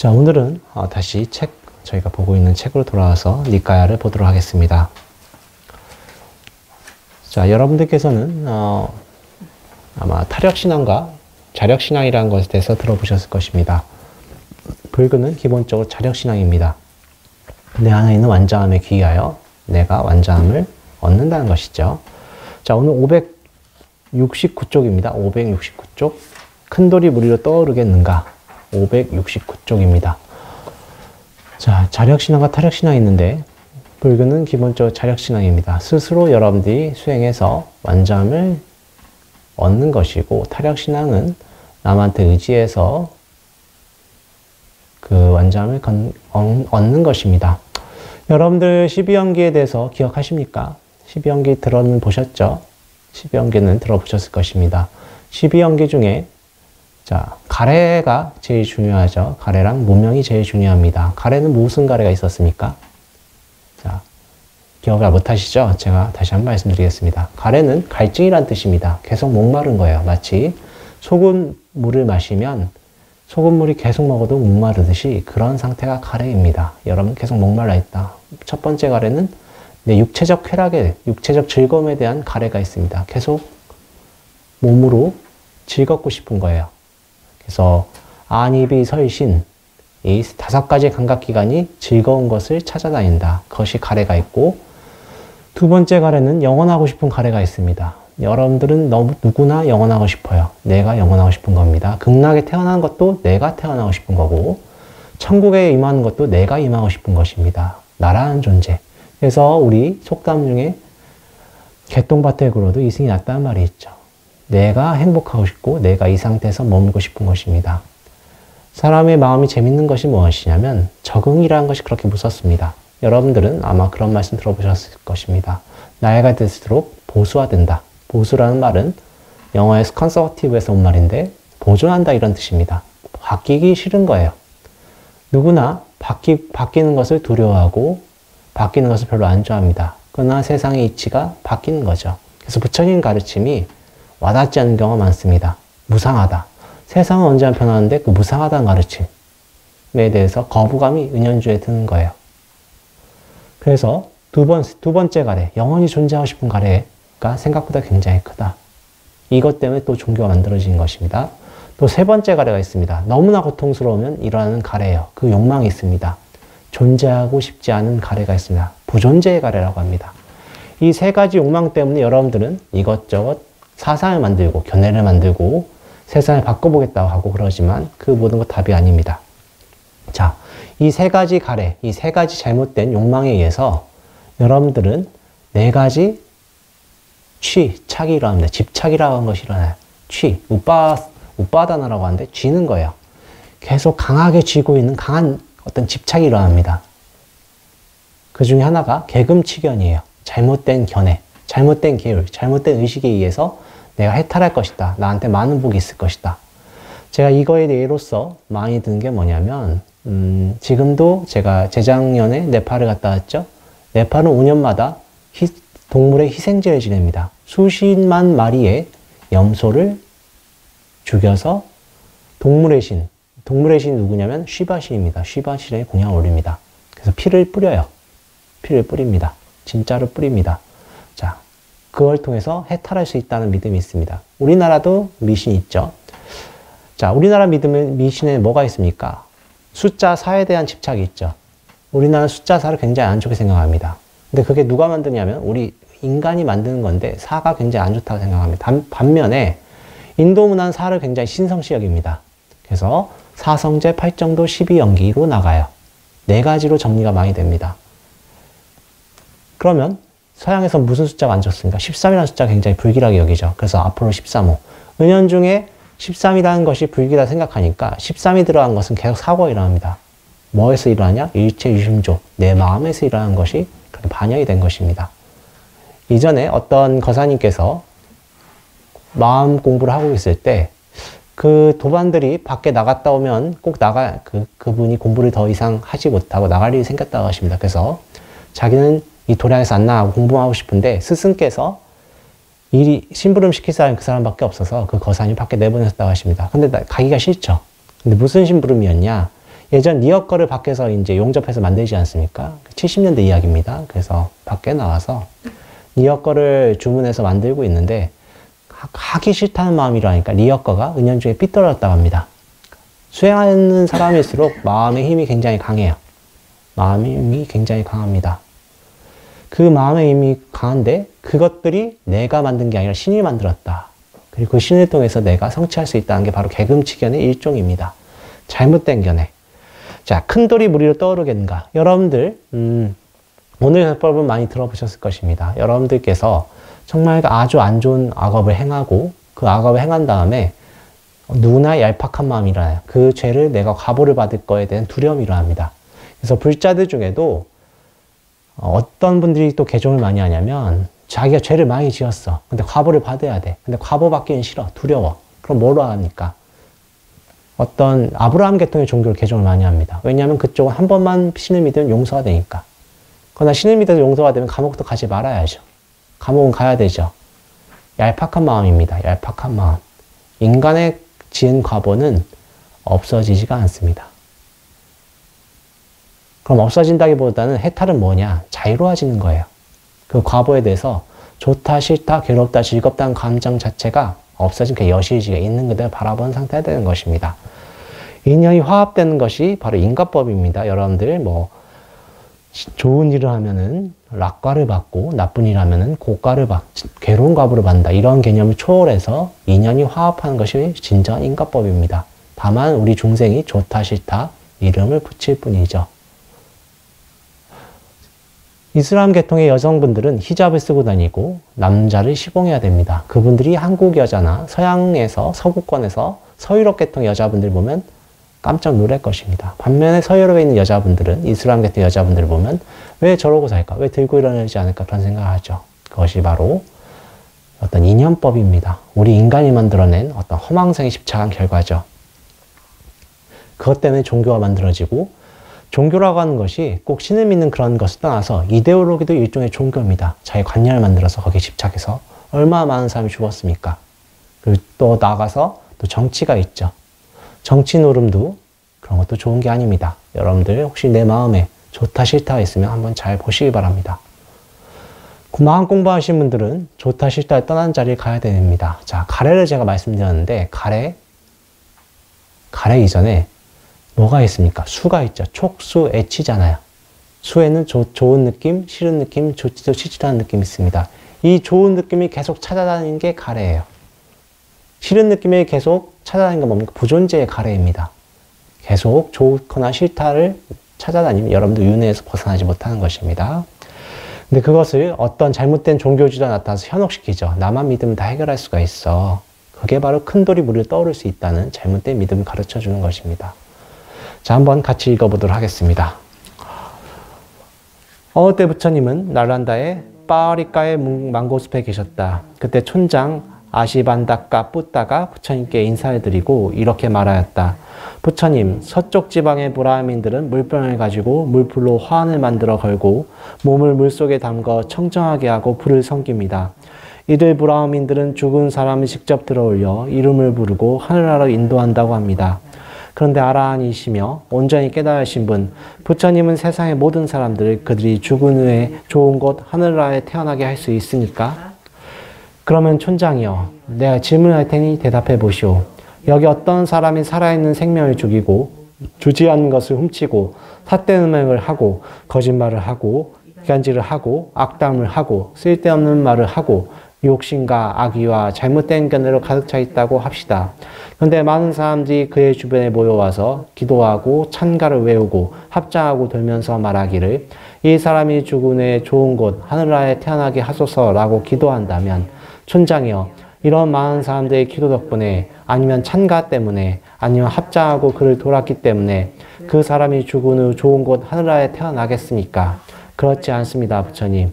자, 오늘은 다시 저희가 보고 있는 책으로 돌아와서 니까야를 보도록 하겠습니다. 자, 여러분들께서는 아마 타력신앙과 자력신앙이라는 것에 대해서 들어보셨을 것입니다. 불교는 기본적으로 자력신앙입니다. 내 안에 있는 완전함에 귀하여 내가 완전함을 얻는다는 것이죠. 자, 오늘 569쪽입니다. 569쪽. 큰 돌이 물 위로 떠오르겠는가? 569쪽입니다. 자, 자력신앙과 타력신앙이 있는데 불교는 기본적으로 자력신앙입니다. 스스로 여러분들이 수행해서 완전함을 얻는 것이고, 타력신앙은 남한테 의지해서 그 완전함을 얻는 것입니다. 여러분들 12연기에 대해서 기억하십니까? 12연기 들어보셨죠? 12연기는 들어보셨을 것입니다. 12연기 중에 자, 가래가 제일 중요하죠. 가래랑 무명이 제일 중요합니다. 가래는 무슨 가래가 있었습니까? 자, 기억을 못하시죠? 제가 다시 한번 말씀드리겠습니다. 가래는 갈증이란 뜻입니다. 계속 목마른 거예요. 마치 소금물을 마시면 소금물이 계속 먹어도 목마르듯이 그런 상태가 가래입니다. 여러분 계속 목말라 있다. 첫 번째 가래는 내 육체적 쾌락에, 육체적 즐거움에 대한 가래가 있습니다. 계속 몸으로 즐겁고 싶은 거예요. 그래서 안입이 설신, 이 5가지 감각기관이 즐거운 것을 찾아다닌다. 그것이 가래가 있고, 두 번째 가래는 영원하고 싶은 가래가 있습니다. 여러분들은 누구나 영원하고 싶어요. 내가 영원하고 싶은 겁니다. 극락에 태어난 것도 내가 태어나고 싶은 거고, 천국에 임하는 것도 내가 임하고 싶은 것입니다. 나라는 존재. 그래서 우리 속담 중에 개똥밭에 굴어도 이승이 낫다는 말이 있죠. 내가 행복하고 싶고 내가 이 상태에서 머물고 싶은 것입니다. 사람의 마음이 재밌는 것이 무엇이냐면 적응이라는 것이 그렇게 무섭습니다. 여러분들은 아마 그런 말씀 들어보셨을 것입니다. 나이가 들수록 보수화된다. 보수라는 말은 영어에서 컨서버티브에서 온 말인데 보존한다 이런 뜻입니다. 바뀌기 싫은 거예요. 누구나 바뀌는 것을 두려워하고 바뀌는 것을 별로 안 좋아합니다. 그러나 세상의 이치가 바뀌는 거죠. 그래서 부처님 가르침이 와닿지 않는 경우가 많습니다. 무상하다. 세상은 언제나 변하는데 그 무상하다는 가르침에 대해서 거부감이 은연중에 드는 거예요. 그래서 두 번째 가래, 영원히 존재하고 싶은 가래가 생각보다 굉장히 크다. 이것 때문에 또 종교가 만들어진 것입니다. 또 세 번째 가래가 있습니다. 너무나 고통스러우면 일어나는 가래예요. 그 욕망이 있습니다. 존재하고 싶지 않은 가래가 있습니다. 부존재의 가래라고 합니다. 이 세 가지 욕망 때문에 여러분들은 이것저것 사상을 만들고 견해를 만들고 세상을 바꿔보겠다고 하고 그러지만 그 모든 것 답이 아닙니다. 자, 이 세 가지 가래, 이 세 가지 잘못된 욕망에 의해서 여러분들은 네 가지 착이 일어납니다. 집착이라고 하는 것이 일어나요. 우빠다나라고 하는데 쥐는 거예요. 계속 강하게 쥐고 있는 강한 어떤 집착이 일어납니다. 그 중에 하나가 개금치견이에요. 잘못된 견해, 잘못된 계율, 잘못된 의식에 의해서 내가 해탈할 것이다. 나한테 많은 복이 있을 것이다. 제가 이거에 예로서 많이 드는 게 뭐냐면 지금도 제가 재작년에 네팔을 갔다 왔죠. 네팔은 5년마다 동물의 희생제를 지냅니다. 수십만 마리의 염소를 죽여서 동물의 신이 누구냐면 쉬바신입니다. 쉬바신에 공양을 올립니다. 그래서 피를 뿌려요. 피를 뿌립니다. 진짜로 뿌립니다. 자, 그걸 통해서 해탈할 수 있다는 믿음이 있습니다. 우리나라도 미신이 있죠. 자, 우리나라 미신에 뭐가 있습니까? 숫자 4에 대한 집착이 있죠. 우리나라는 숫자 4를 굉장히 안 좋게 생각합니다. 근데 그게 누가 만드냐면 우리 인간이 만드는 건데 4가 굉장히 안 좋다고 생각합니다. 반면에 인도 문화는 4를 굉장히 신성시 여깁니다. 그래서 사성제, 팔정도, 12연기로 나가요. 네 가지로 정리가 많이 됩니다. 그러면 서양에서 무슨 숫자가 안 좋습니까? 13이라는 숫자가 굉장히 불길하게 여기죠. 그래서 앞으로 13호. 은연중에 13이라는 것이 불길하다 생각하니까 13이 들어간 것은 계속 사고가 일어납니다. 뭐에서 일어나냐? 일체 유심조. 내 마음에서 일어나는 것이 그렇게 반영이 된 것입니다. 이전에 어떤 거사님께서 마음 공부를 하고 있을 때 그 도반들이 밖에 나갔다 오면 꼭 그분이 공부를 더 이상 하지 못하고 나갈 일이 생겼다고 하십니다. 그래서 자기는 이 도량에서 안 나가고 공부하고 싶은데 스승께서 심부름 시킬 사람이 그 사람밖에 없어서 그 거사님 밖에 내보내셨다고 하십니다. 근데 가기가 싫죠. 근데 무슨 심부름이었냐? 예전 니어 거를 밖에서 이제 용접해서 만들지 않습니까? 70년대 이야기입니다. 그래서 밖에 나와서 니어 거를 주문해서 만들고 있는데 하기 싫다는 마음이라니까 니어 거가 은연중에 삐뚤어졌다고 합니다. 수행하는 사람일수록 마음의 힘이 굉장히 강해요. 마음의 힘이 굉장히 강합니다. 그 마음의 힘이 강한데 그것들이 내가 만든 게 아니라 신이 만들었다. 그리고 그 신을 통해서 내가 성취할 수 있다는 게 바로 개금치견의 일종입니다. 잘못된 견해. 자, 큰 돌이 물 위로 떠오르겠는가? 여러분들 오늘 해법은 많이 들어보셨을 것입니다. 여러분들께서 정말 아주 안 좋은 악업을 행하고 그 악업을 행한 다음에 누구나 얄팍한 마음이 일어나요. 그 죄를 내가 과보를 받을 거에 대한 두려움이 일어납니다. 그래서 불자들 중에도 어떤 분들이 또 개종을 많이 하냐면 자기가 죄를 많이 지었어. 근데 과보를 받아야 돼. 근데 과보 받기는 싫어. 두려워. 그럼 뭐로 합니까? 어떤 아브라함 계통의 종교를 개종을 많이 합니다. 왜냐하면 그쪽은 한 번만 신을 믿으면 용서가 되니까. 그러나 신을 믿어서 용서가 되면 감옥도 가지 말아야죠. 감옥은 가야 되죠. 얄팍한 마음입니다. 얄팍한 마음. 인간의 지은 과보는 없어지지가 않습니다. 그럼 없어진다기보다는 해탈은 뭐냐? 자유로워지는 거예요. 그 과보에 대해서 좋다, 싫다, 괴롭다, 즐겁다는 감정 자체가 없어진 그 여실지가 있는 그대로 바라보는 상태가 되는 것입니다. 인연이 화합되는 것이 바로 인과법입니다. 여러분들 뭐 좋은 일을 하면은 낙과를 받고 나쁜 일을 하면은 고과를 괴로운 과보를 받는다. 이런 개념을 초월해서 인연이 화합하는 것이 진정한 인과법입니다. 다만 우리 중생이 좋다, 싫다 이름을 붙일 뿐이죠. 이슬람 계통의 여성분들은 히잡을 쓰고 다니고 남자를 시봉해야 됩니다. 그분들이 한국 여자나 서양에서 서구권에서 서유럽 계통의 여자분들 보면 깜짝 놀랄 것입니다. 반면에 서유럽에 있는 여자분들은 이슬람 계통의 여자분들을 보면 왜 저러고 살까? 왜 들고 일어나지 않을까? 그런 생각을 하죠. 그것이 바로 어떤 인연법입니다. 우리 인간이 만들어낸 어떤 허망성에 집착한 결과죠. 그것 때문에 종교가 만들어지고 종교라고 하는 것이 꼭 신을 믿는 그런 것을 떠나서 이데올로기도 일종의 종교입니다. 자기 관념을 만들어서 거기에 집착해서 얼마나 많은 사람이 죽었습니까? 그리고 또 나아가서 또 정치가 있죠. 정치 노름도 그런 것도 좋은 게 아닙니다. 여러분들 혹시 내 마음에 좋다 싫다가 있으면 한번 잘 보시기 바랍니다. 마음 공부하신 분들은 좋다 싫다를 떠난 자리에 가야 됩니다. 자, 가래를 제가 말씀드렸는데 가래 이전에 뭐가 있습니까? 수가 있죠. 촉수, 애치잖아요. 수에는 좋은 느낌, 싫은 느낌, 좋지도 싫지도 않은 느낌이 있습니다. 이 좋은 느낌이 계속 찾아다니는 게 가래예요. 싫은 느낌이 계속 찾아다니는 건 뭡니까? 부존재의 가래입니다. 계속 좋거나 싫다를 찾아다니면 여러분도 윤회에서 벗어나지 못하는 것입니다. 근데 그것을 어떤 잘못된 종교주의가 나타나서 현혹시키죠. 나만 믿으면 다 해결할 수가 있어. 그게 바로 큰 돌이 물 위로 떠오를 수 있다는 잘못된 믿음을 가르쳐 주는 것입니다. 자, 한번 같이 읽어보도록 하겠습니다. 어느 때 부처님은 날란다의 빠리가의 망고숲에 계셨다. 그때 촌장 아시반다카 뿌따가 부처님께 인사를 드리고 이렇게 말하였다. 부처님, 서쪽 지방의 브라హ민들은 물병을 가지고 물불로 화환을 만들어 걸고 몸을 물속에 담궈 청정하게 하고 불을 섬깁니다. 이들 브라హ민들은 죽은 사람을 직접 들어올려 이름을 부르고 하늘나라로 인도한다고 합니다. 그런데 아라한이시며 온전히 깨달으신 분, 부처님은 세상의 모든 사람들을 그들이 죽은 후에 좋은 곳 하늘나라에 태어나게 할 수 있으니까? 그러면 촌장이여, 내가 질문할 테니 대답해 보시오. 여기 어떤 사람이 살아있는 생명을 죽이고 주지 않은 것을 훔치고 삿된 음행을 하고 거짓말을 하고 이간질을 하고 악담을 하고 쓸데없는 말을 하고 욕심과 악의와 잘못된 견해로 가득 차 있다고 합시다. 그런데 많은 사람들이 그의 주변에 모여와서 기도하고 찬가를 외우고 합장하고 돌면서 말하기를 이 사람이 죽은 후에 좋은 곳 하늘나라에 태어나게 하소서라고 기도한다면 촌장이여, 이런 많은 사람들의 기도 덕분에 아니면 찬가 때문에 아니면 합장하고 그를 돌았기 때문에 그 사람이 죽은 후 좋은 곳 하늘나라에 태어나겠습니까? 그렇지 않습니다, 부처님.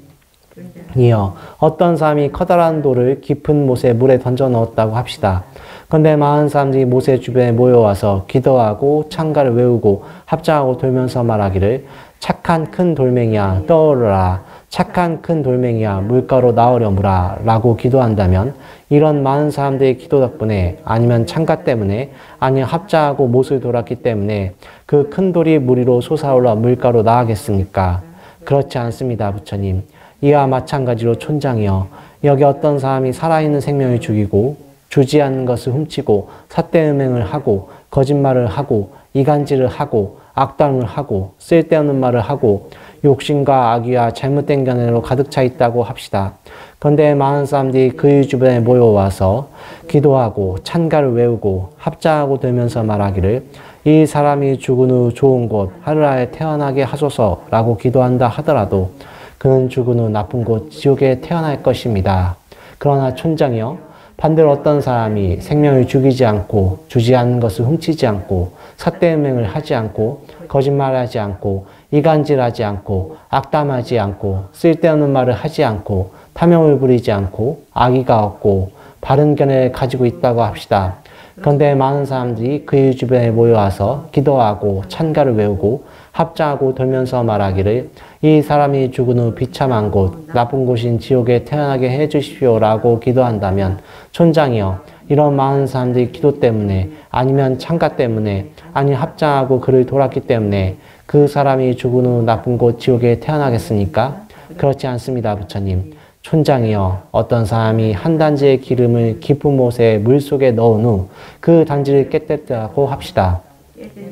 이어 어떤 사람이 커다란 돌을 깊은 못에 물에 던져 넣었다고 합시다. 그런데 많은 사람들이 못의 주변에 모여와서 기도하고 찬가를 외우고 합장하고 돌면서 말하기를 착한 큰 돌멩이야 떠오르라. 착한 큰 돌멩이야 물가로 나오려무라 라고 기도한다면 이런 많은 사람들의 기도 덕분에 아니면 창가 때문에 아니면 합자하고 못을 돌았기 때문에 그 큰 돌이 물 위로 솟아올라 물가로 나가겠습니까? 그렇지 않습니다, 부처님. 이와 마찬가지로 촌장이여 여기 어떤 사람이 살아있는 생명을 죽이고 주지 않는 것을 훔치고 삿대음행을 하고 거짓말을 하고 이간질을 하고 악담을 하고 쓸데없는 말을 하고 욕심과 악의와 잘못된 견해로 가득 차 있다고 합시다. 그런데 많은 사람들이 그의 주변에 모여와서 기도하고 찬가를 외우고 합자하고 되면서 말하기를 이 사람이 죽은 후 좋은 곳 하늘나라에 태어나게 하소서라고 기도한다 하더라도 그는 죽은 후 나쁜 곳 지옥에 태어날 것입니다. 그러나 촌장이여 반대로 어떤 사람이 생명을 죽이지 않고 주지 않는 것을 훔치지 않고 삿대음행을 하지 않고 거짓말하지 않고 이간질하지 않고 악담하지 않고 쓸데없는 말을 하지 않고 탐욕을 부리지 않고 악의가 없고 바른 견해를 가지고 있다고 합시다. 그런데 많은 사람들이 그의 주변에 모여와서 기도하고 찬가를 외우고 합자하고 돌면서 말하기를 이 사람이 죽은 후 비참한 곳, 나쁜 곳인 지옥에 태어나게 해주십시오 라고 기도한다면 촌장이여 이런 많은 사람들이 기도 때문에 아니면 찬가 때문에 아니 합장하고 그를 돌았기 때문에 그 사람이 죽은 후 나쁜 곳 지옥에 태어나겠습니까? 그렇지 않습니다, 부처님. 촌장이여 어떤 사람이 한 단지의 기름을 깊은 못에 물속에 넣은 후 그 단지를 깨뜨렸다고 합시다.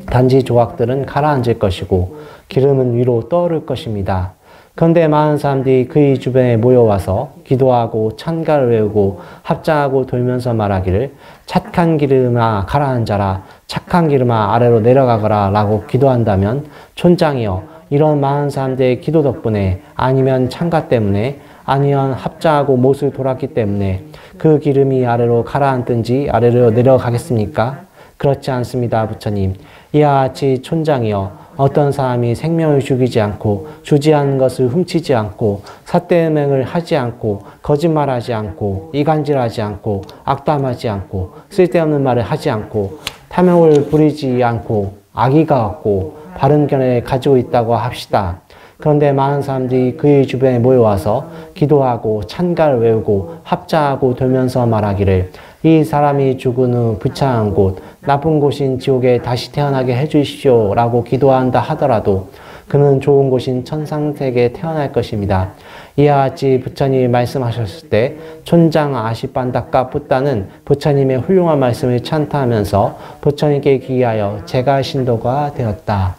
단지 조각들은 가라앉을 것이고 기름은 위로 떠오를 것입니다. 그런데 많은 사람들이 그의 주변에 모여와서 기도하고 찬가를 외우고 합장하고 돌면서 말하기를 착한 기름아 가라앉아라 착한 기름아 아래로 내려가거라 라고 기도한다면 촌장이여 이런 많은 사람들의 기도 덕분에 아니면 찬가 때문에 아니면 합자하고 못을 돌았기 때문에 그 기름이 아래로 가라앉든지 아래로 내려가겠습니까? 그렇지 않습니다, 부처님. 이와 같이 촌장이여 어떤 사람이 생명을 죽이지 않고 주지 않는 것을 훔치지 않고 삿대음행을 하지 않고 거짓말하지 않고 이간질하지 않고 악담하지 않고 쓸데없는 말을 하지 않고 탐욕을 부리지 않고 악의가 없고 바른 견해를 가지고 있다고 합시다. 그런데 많은 사람들이 그의 주변에 모여와서 기도하고 찬가를 외우고 합자하고 돌면서 말하기를 이 사람이 죽은 후 비참한 곳, 나쁜 곳인 지옥에 다시 태어나게 해주십시오 라고 기도한다 하더라도 그는 좋은 곳인 천상세계에 태어날 것입니다. 이와 같이 부처님이 말씀하셨을 때 촌장 아시반다까 뿌따는 부처님의 훌륭한 말씀을 찬타하면서 부처님께 기하여 제가 신도가 되었다.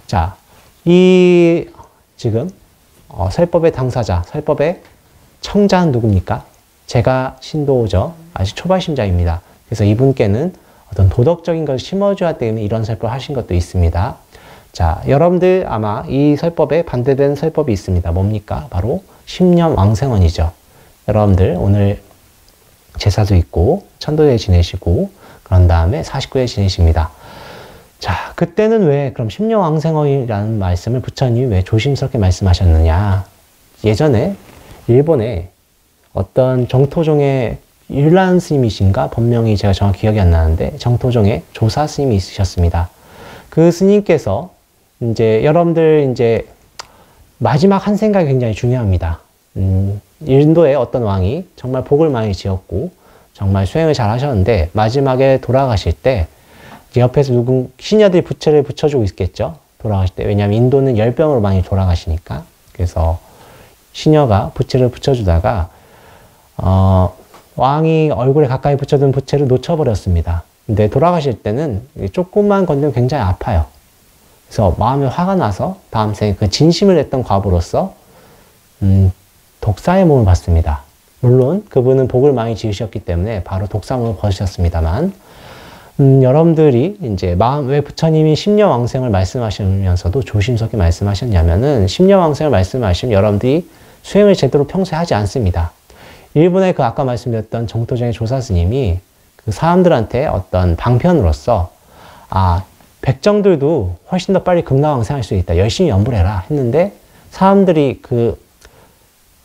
자, 이 지금 설법의 당사자, 설법의 청자는 누굽니까? 제가 신도죠. 아직 초발심자입니다. 그래서 이분께는 어떤 도덕적인 것을 심어줘야 때문에 이런 설법을 하신 것도 있습니다. 자, 여러분들 아마 이 설법에 반대되는 설법이 있습니다. 뭡니까? 바로 십념왕생원이죠. 여러분들 오늘 제사도 있고 천도제 지내시고 그런 다음에 49일 지내십니다. 자, 그때는 왜 그럼 십념왕생원이라는 말씀을 부처님이 왜 조심스럽게 말씀하셨느냐? 예전에 일본에 어떤 정토종의 율란 스님이신가? 법명이 제가 정확히 기억이 안 나는데 정토종의 조사 스님이 있으셨습니다. 그 스님께서 이제 여러분들 이제 마지막 한 생각이 굉장히 중요합니다. 인도의 어떤 왕이 정말 복을 많이 지었고 정말 수행을 잘 하셨는데 마지막에 돌아가실 때 옆에서 누군 시녀들이 부채를 붙여주고 있겠죠. 돌아가실 때. 왜냐하면 인도는 열병으로 많이 돌아가시니까. 그래서 시녀가 부채를 붙여주다가 왕이 얼굴에 가까이 붙여둔 부채를 놓쳐버렸습니다. 근데 돌아가실 때는 조금만 건드리면 굉장히 아파요. 그래서 마음에 화가 나서 다음 생에 그 진심을 냈던 과부로서 독사의 몸을 받습니다. 물론 그분은 복을 많이 지으셨기 때문에 바로 독사몸을 벗으셨습니다만 여러분들이 이제 왜 부처님이 십념왕생을 말씀하시면서도 조심스럽게 말씀하셨냐면은 십념왕생을 말씀하시면 여러분들이 수행을 제대로 평소에 하지 않습니다. 일본의 그 아까 말씀드렸던 정토종의 조사 스님이 그 사람들한테 어떤 방편으로서 백정들도 훨씬 더 빨리 극락왕생할 수 있다. 열심히 연불 해라 했는데 사람들이 그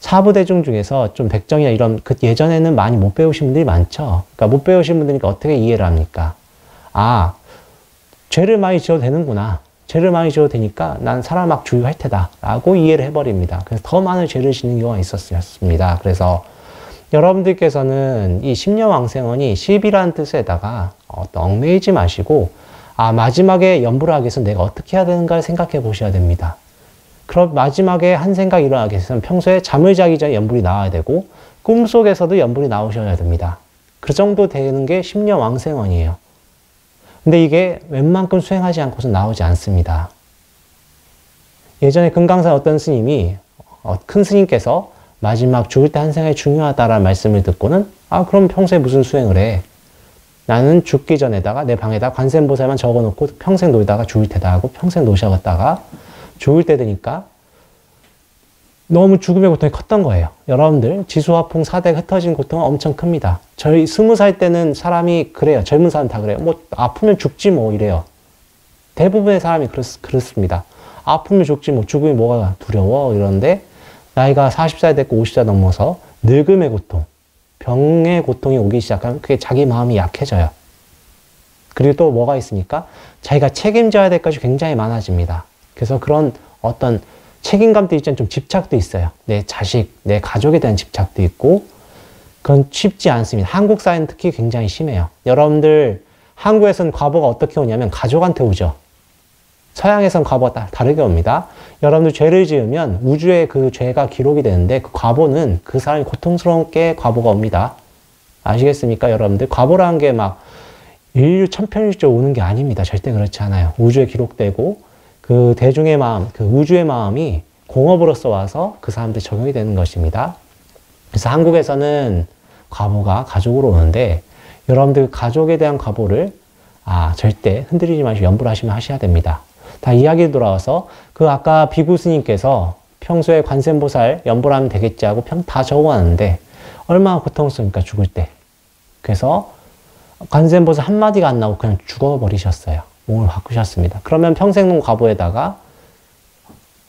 사부대중 중에서 좀 백정이나 이런 그 예전에는 많이 못 배우신 분들이 많죠. 그러니까 못 배우신 분들이니까 어떻게 이해를 합니까? 죄를 많이 지어도 되는구나. 죄를 많이 지어도 되니까 난 사람 막 죽이고 할 테다 라고 이해를 해버립니다. 그래서 더 많은 죄를 짓는 경우가 있었습니다. 그래서 여러분들께서는 이 십년왕생원이 10이라는 뜻에다가 얽매이지 마시고 마지막에 연불을 하기 위해서 내가 어떻게 해야 되는가를 생각해 보셔야 됩니다. 그럼 마지막에 한 생각이 일어나기 위해서는 평소에 잠을 자기 전에 연불이 나와야 되고 꿈속에서도 연불이 나오셔야 됩니다. 그 정도 되는 게 십년왕생원이에요. 근데 이게 웬만큼 수행하지 않고서 나오지 않습니다. 예전에 금강산 어떤 스님이 큰 스님께서 마지막 죽을 때 한 생각이 중요하다라는 말씀을 듣고는 그럼 평소에 무슨 수행을 해? 나는 죽기 전에다가 내 방에다 관세음보살만 적어놓고 평생 놀다가 죽을 테다 하고 평생 노셔갔다가 죽을 때 되니까 너무 죽음의 고통이 컸던 거예요. 여러분들 지수화풍 사대가 흩어진 고통은 엄청 큽니다. 저희 20살 때는 사람이 그래요. 젊은 사람 다 그래요. 뭐 아프면 죽지 뭐 이래요. 대부분의 사람이 그렇습니다. 아프면 죽지 뭐 죽음이 뭐가 두려워 이러는데 나이가 40살 됐고 50살 넘어서 늙음의 고통, 병의 고통이 오기 시작하면 그게 자기 마음이 약해져요. 그리고 또 뭐가 있습니까? 자기가 책임져야 될 것이 굉장히 많아집니다. 그래서 그런 어떤 책임감도 있지만 좀 집착도 있어요. 내 자식, 내 가족에 대한 집착도 있고 그건 쉽지 않습니다. 한국 사회는 특히 굉장히 심해요. 여러분들 한국에서는 과보가 어떻게 오냐면 가족한테 오죠. 서양에선 과보가 다르게 옵니다. 여러분들 죄를 지으면 우주에 그 죄가 기록이 되는데 그 과보는 그 사람이 고통스럽게 과보가 옵니다. 아시겠습니까? 여러분들 과보라는 게 막 인류 천편일조 오는 게 아닙니다. 절대 그렇지 않아요. 우주에 기록되고 그 대중의 마음, 그 우주의 마음이 공업으로서 와서 그 사람들이 적용이 되는 것입니다. 그래서 한국에서는 과보가 가족으로 오는데 여러분들 가족에 대한 과보를 절대 흔들리지 마시고 연불하시면 하셔야 됩니다. 다 이야기 돌아와서 그 아까 비구 스님께서 평소에 관세음보살 연불하면 되겠지 하고 다 적어놨는데 얼마나 고통스럽습니까 죽을 때. 그래서 관세음보살 한마디가 안 나오고 그냥 죽어버리셨어요. 몸을 바꾸셨습니다. 그러면 평생 과보에다가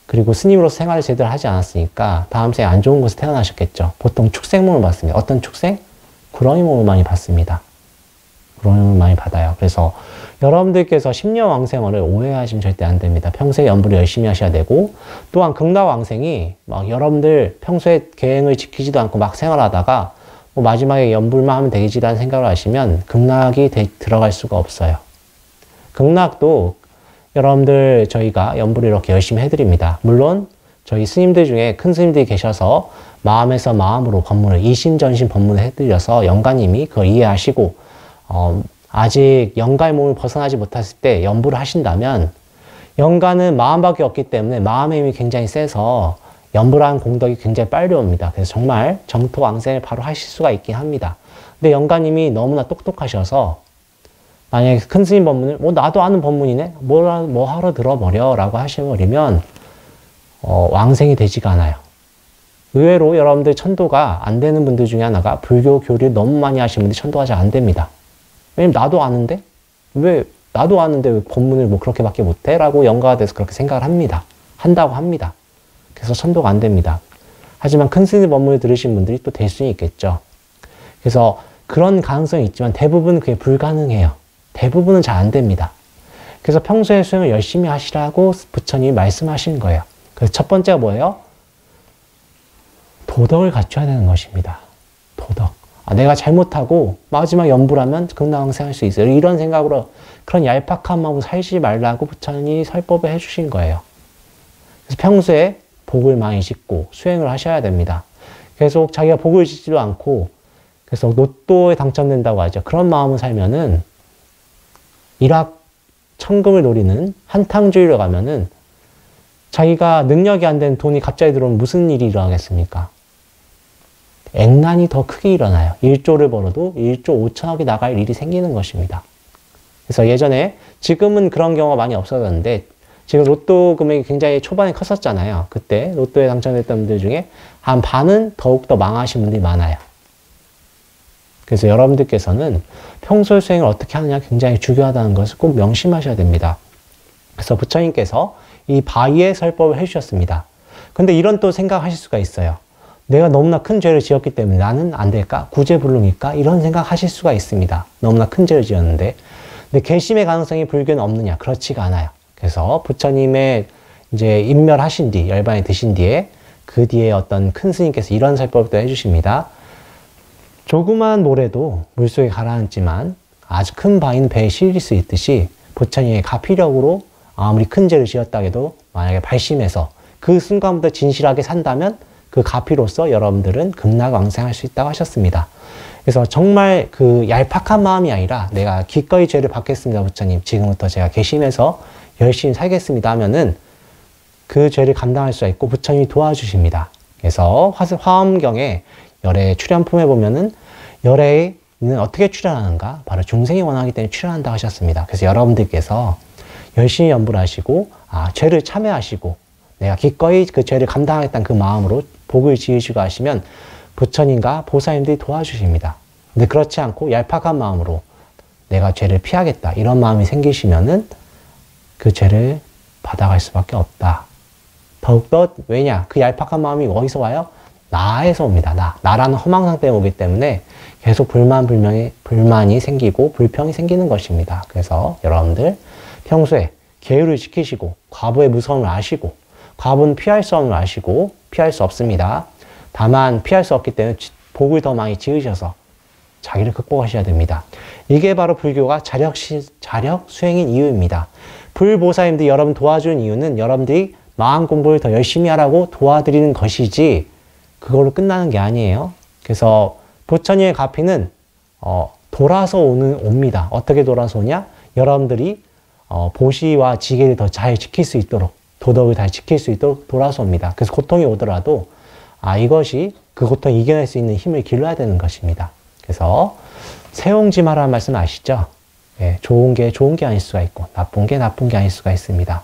그리고 스님으로서 생활을 제대로 하지 않았으니까 다음 생에 안 좋은 곳에 태어나셨겠죠. 보통 축생몸을 받습니다. 어떤 축생? 구렁이 몸을 많이 받습니다. 구렁이 몸을 많이 받아요. 그래서 여러분들께서 십년왕생원을 오해하시면 절대 안 됩니다. 평소에 연불을 열심히 하셔야 되고 또한 극락왕생이 막 여러분들 평소에 계행을 지키지도 않고 막 생활하다가 뭐 마지막에 연불만 하면 되겠지라는 생각을 하시면 극락이 들어갈 수가 없어요. 극락도 여러분들 저희가 연불을 이렇게 열심히 해드립니다. 물론 저희 스님들 중에 큰 스님들이 계셔서 마음에서 마음으로 법문을 이심전심 법문을 해드려서 영가님이 그걸 이해하시고 아직 영가의 몸을 벗어나지 못했을 때 연불을 하신다면 영가는 마음밖에 없기 때문에 마음의 힘이 굉장히 세서 연불하는 공덕이 굉장히 빨리 옵니다. 그래서 정말 정토왕생을 바로 하실 수가 있긴 합니다. 근데 영가님이 너무나 똑똑하셔서 만약에 큰 스님 법문을 나도 아는 법문이네? 뭐 하러 들어버려? 라고 하셔버리면 왕생이 되지가 않아요. 의외로 여러분들 천도가 안 되는 분들 중에 하나가 불교 교리를 너무 많이 하시는 분들이 천도가 잘 안 됩니다. 왜냐면 나도 아는데? 왜 법문을 뭐 그렇게밖에 못해? 라고 영가가 돼서 그렇게 생각을 합니다. 한다고 합니다. 그래서 천도가 안 됩니다. 하지만 큰 스님 법문을 들으신 분들이 또 될 수는 있겠죠. 그래서 그런 가능성이 있지만 대부분 그게 불가능해요. 대부분은 잘 안 됩니다. 그래서 평소에 수행을 열심히 하시라고 부처님이 말씀하신 거예요. 그래서 첫 번째가 뭐예요? 도덕을 갖춰야 되는 것입니다. 도덕. 내가 잘못하고 마지막 연불하면 극락왕생할 수 있어요. 이런 생각으로 그런 얄팍한 마음으로 살지 말라고 부처님이 설법을 해주신 거예요. 그래서 평소에 복을 많이 짓고 수행을 하셔야 됩니다. 계속 자기가 복을 짓지도 않고 그래서 로또에 당첨된다고 하죠. 그런 마음을 살면은 일확 천금을 노리는 한탕주의로 가면은 자기가 능력이 안 되는 돈이 갑자기 들어오면 무슨 일이 일어나겠습니까? 액난이 더 크게 일어나요. 1조를 벌어도 1조 5천억이 나갈 일이 생기는 것입니다. 그래서 예전에 지금은 그런 경우가 많이 없어졌는데 지금 로또 금액이 굉장히 초반에 컸었잖아요. 그때 로또에 당첨됐던 분들 중에 한 반은 더욱더 망하신 분들이 많아요. 그래서 여러분들께서는 평소 수행을 어떻게 하느냐 굉장히 중요하다는 것을 꼭 명심하셔야 됩니다. 그래서 부처님께서 이 바위의 설법을 해주셨습니다. 근데 이런 또 생각하실 수가 있어요. 내가 너무나 큰 죄를 지었기 때문에 나는 안 될까? 구제불능일까? 이런 생각하실 수가 있습니다. 너무나 큰 죄를 지었는데. 근데 괘씸의 가능성이 불교는 없느냐? 그렇지가 않아요. 그래서 부처님의 이제 인멸하신 뒤, 열반에 드신 뒤에 그 뒤에 어떤 큰 스님께서 이런 설법도 해주십니다. 조그만 모래도 물속에 가라앉지만 아주 큰 바위는 배에 실릴 수 있듯이 부처님의 가피력으로 아무리 큰 죄를 지었다 해도 만약에 발심해서 그 순간부터 진실하게 산다면 그 가피로서 여러분들은 극락왕생할 수 있다고 하셨습니다. 그래서 정말 그 얄팍한 마음이 아니라 내가 기꺼이 죄를 받겠습니다, 부처님. 지금부터 제가 개심해서 열심히 살겠습니다 하면은 그 죄를 감당할 수가 있고 부처님이 도와주십니다. 그래서 화엄경에 열애 출현품에 보면은 열애는 어떻게 출현하는가? 바로 중생이 원하기 때문에 출현한다 하셨습니다. 그래서 여러분들께서 열심히 연부를 하시고 죄를 참회하시고 내가 기꺼이 그 죄를 감당하겠다는 그 마음으로 복을 지으시고 하시면 부처님과 보살님들이 도와주십니다. 근데 그렇지 않고 얄팍한 마음으로 내가 죄를 피하겠다 이런 마음이 생기시면은 그 죄를 받아갈 수밖에 없다. 더욱더 왜냐? 그 얄팍한 마음이 어디서 와요? 나에서 옵니다. 나라는 허망상 때문에 오기 때문에 계속 불만이 생기고 불평이 생기는 것입니다. 그래서 여러분들 평소에 계율을 지키시고 과부의 무서움을 아시고 과부는 피할 수 없는 걸 아시고 피할 수 없습니다. 다만 피할 수 없기 때문에 복을 더 많이 지으셔서 자기를 극복하셔야 됩니다. 이게 바로 불교가 자력 수행인 이유입니다. 불보살님들이 여러분 도와주는 이유는 여러분들이 마음 공부를 더 열심히 하라고 도와드리는 것이지 그걸로 끝나는 게 아니에요. 그래서 부처님의 가피는 돌아서 옵니다. 어떻게 돌아서 오냐? 여러분들이 보시와 지계를 더 잘 지킬 수 있도록 도덕을 잘 지킬 수 있도록 돌아서 옵니다. 그래서 고통이 오더라도 이것이 그 고통을 이겨낼 수 있는 힘을 길러야 되는 것입니다. 그래서 세옹지마라는 말씀 아시죠? 예, 좋은 게 좋은 게 아닐 수가 있고 나쁜 게 나쁜 게 아닐 수가 있습니다.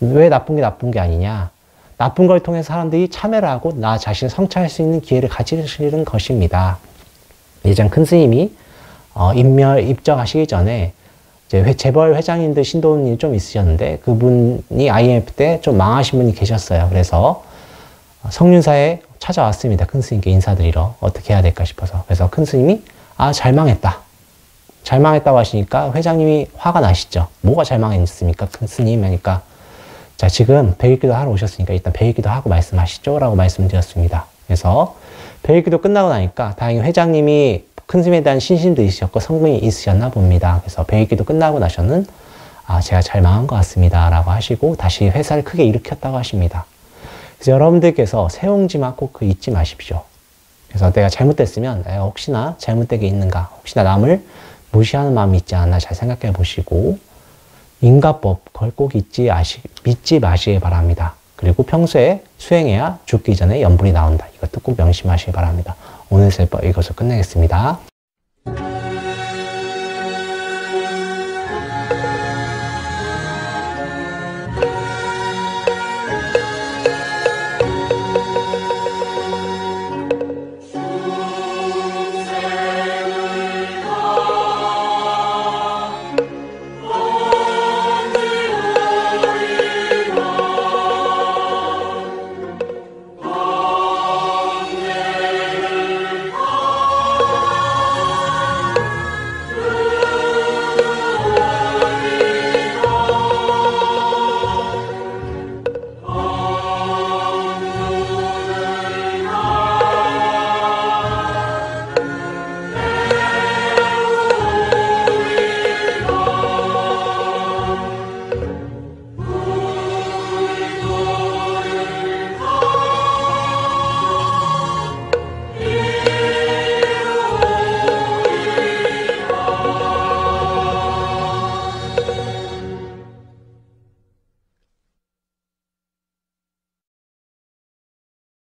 왜 나쁜 게 나쁜 게 아니냐? 나쁜 걸 통해서 사람들이 참회를 하고 나 자신을 성찰할 수 있는 기회를 가지시는 것입니다. 예전 큰 스님이 입적하시기 전에 이제 재벌 회장님들 신도님이 좀 있으셨는데 그분이 IMF 때 좀 망하신 분이 계셨어요. 그래서 성륜사에 찾아왔습니다. 큰 스님께 인사드리러 어떻게 해야 될까 싶어서. 그래서 큰 스님이 잘 망했다. 잘 망했다고 하시니까 회장님이 화가 나시죠. 뭐가 잘 망했습니까? 큰 스님 하니까 자 지금 백일기도 하러 오셨으니까 일단 백일기도 하고 말씀하시죠 라고 말씀드렸습니다. 그래서 백일기도 끝나고 나니까 다행히 회장님이 큰 스님에 대한 신심도 있으셨고 성분이 있으셨나 봅니다. 그래서 백일기도 끝나고 나서는 제가 잘 망한 것 같습니다 라고 하시고 다시 회사를 크게 일으켰다고 하십니다. 그래서 여러분들께서 세옹지마 꼭 잊지 마십시오. 그래서 내가 잘못됐으면 내가 혹시나 잘못된 게 있는가, 혹시나 남을 무시하는 마음이 있지 않나 잘 생각해 보시고 인과법 그걸 꼭 믿지 마시기 바랍니다. 그리고 평소에 수행해야 죽기 전에 염불이 나온다. 이것도 꼭 명심하시기 바랍니다. 오늘 설법 이것으로 끝내겠습니다.